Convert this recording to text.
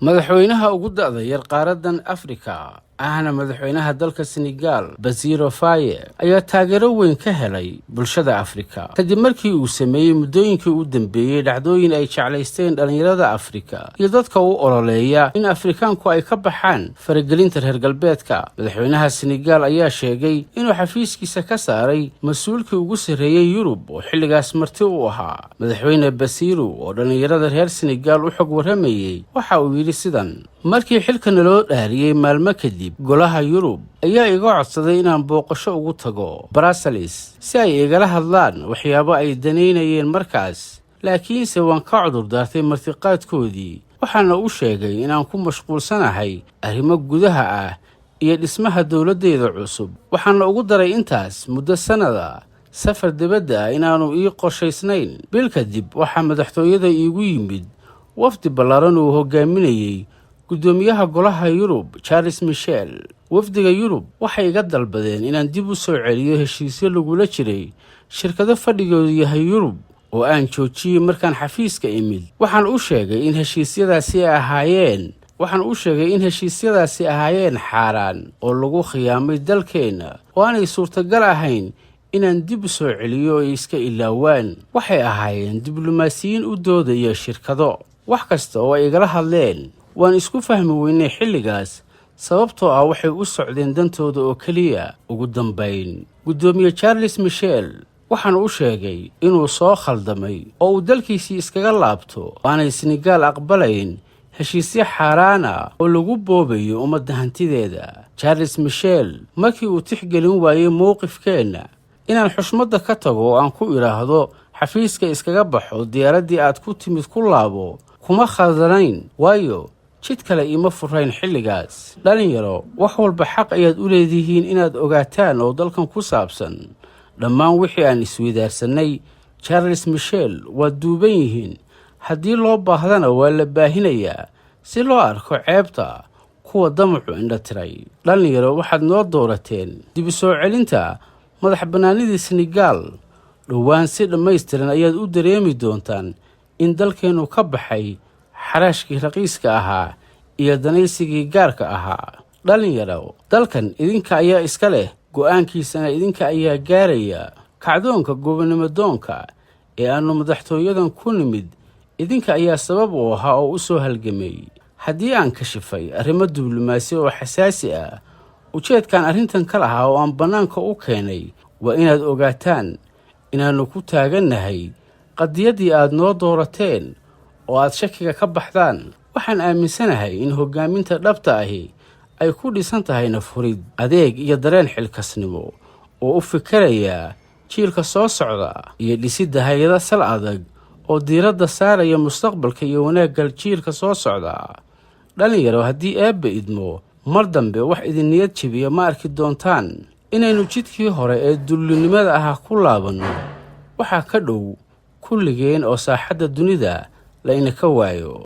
madaxweynaha ugu da'da yar qaaradan Afrika ahna madaxweynaha dalka Senegal Bassirou Faye ayaa taageero weyn ka helay bulshada Afrika kadib markii uu sameeyay muddooyinkii u dambeeyay dhacdooyin ay jeclaysteen dhalinyarada Afrika iyo dadka u ololeeya in Afrikaanku ay ka baxaan faragelinta reer galbeedka. madaxweynaha Senegal ayaa sheegay inuu xafiiskiisa ka saaray mas'uulkii ugu sareeyay Yurub oo xilligaas marti u ahaa. madaxweyne Bassirou oo dhalinyarada reer Senegal u xog waramayay waxa uu yiri sidan: markii xilkan loo dhaariyay maalmo kadib, golaha Yurub ayaa iga codsaday inaan booqasho ugu tago Brussels si ay igala hadlaan waxyaabo ay daneynayeen markaas, laakiinse waan ka cudur daartay martiqaadkoodii. waxaana u sheegay inaan ku mashquulsanahay arrimo gudaha ah iyo dhismaha dowladeeda cusub. waxaana ugu daray intaas muddo sanada safar dibadda ah inaanu ii qorshaysnayn. bil kadib waxaa madaxtooyada iigu yimid wafdi ballaaran uu hogaaminayay gudoomiyaha golaha Yurub Charles Michel. wafdiga Yurub waxay iga dalbadeen inaan dib u soo celiyo heshiisyo lagula jiray shirkado fadhigoodu yahay Yurub oo aan joojiyay markaan xafiiska imid. waxaan u sheegay in heshiisyadaasi ahaayeen xaaraan oo lagu khiyaamay dalkeena oo aanay suurtagal ahayn inaan dib u soo celiyo ay iska ilaawaan. waxay ahaayeen diblomaasiyiin u doodaya shirkado. wax kasta oo ay igala hadleen waan isku fahmi weynay xilligaas, sababtoo ah waxay u socdeen dantooda oo keliya. ugu dambayn, gudoomiye Charles Michel waxaan u sheegay inuu soo khaldamay oo uu dalkiisii iskaga laabto, aanay Senegal aqbalayn heshiisyo xaaraan ah oo lagu boobayo ummadda hantideeda. Charles Michel markii uu tixgelin waayay mowqifkeena inaan xushmadda ka tago oo aan ku idhaahdo xafiiska iskaga baxo diyaaraddii aad ku timid ku laabo, kuma khaldanayn, waayo jid kale ima furayn xilligaas. dhalinyaro, wax walba xaq ayaad u leedihiin inaad ogaataan oo dalkan ku saabsan. dhammaan wixii aan isweydaarsanay Charles Michel waa duuban yihiin. haddii loo baahdana waa la baahinayaa si loo arko ceebta kuwa damacu indha tiray. dhalinyaro, waxaad noo doorateen dib u soo celinta madax bannaanidii Senegal. dhowaan si dhammaystiran ayaad u dareemi doontaan in dalkeenu ka baxay xaraashkii raqiiska ahaa iyo danaysigii gaarka ahaa. dhalinyaro, dalkan idinka ayaa iska leh, go'aankiisana idinka ayaa gaaraya. kacdoonka gobonimo doonka ee aanu madaxtooyadan ku nimid idinka ayaa sabab u ahaa oo u soo halgamay. haddii aan kashifay arrimo diblomaasi oo xasaasi ah, ujeedkan arrintan ka lahaa oo aan bannaanka u keenay waa inaad ogaataan inaannu ku taagannahay qadiyaddii aad noo doorateen oo aad shakiga ka baxdaan. waxaan aaminsanahay in hoggaaminta dhabta ahi ay ku dhisan tahay nafhurid, adeeg iyo dareen xilkasnimo oo u fikiraya jiilka soo socda iyo dhisidda hay'ado sal adag oo diiradda saaraya mustaqbalka iyo wanaagga jiilka soo socda. dhalinyaro, haddii eebba idmo, mar dambe wax idin niyad jabiya ma arki doontaan. inaynu jidkii hore ee dullinimada ahaa ku laabanno waxaa ka dhow kulligeen oo saaxadda dunida la ina ka waayo.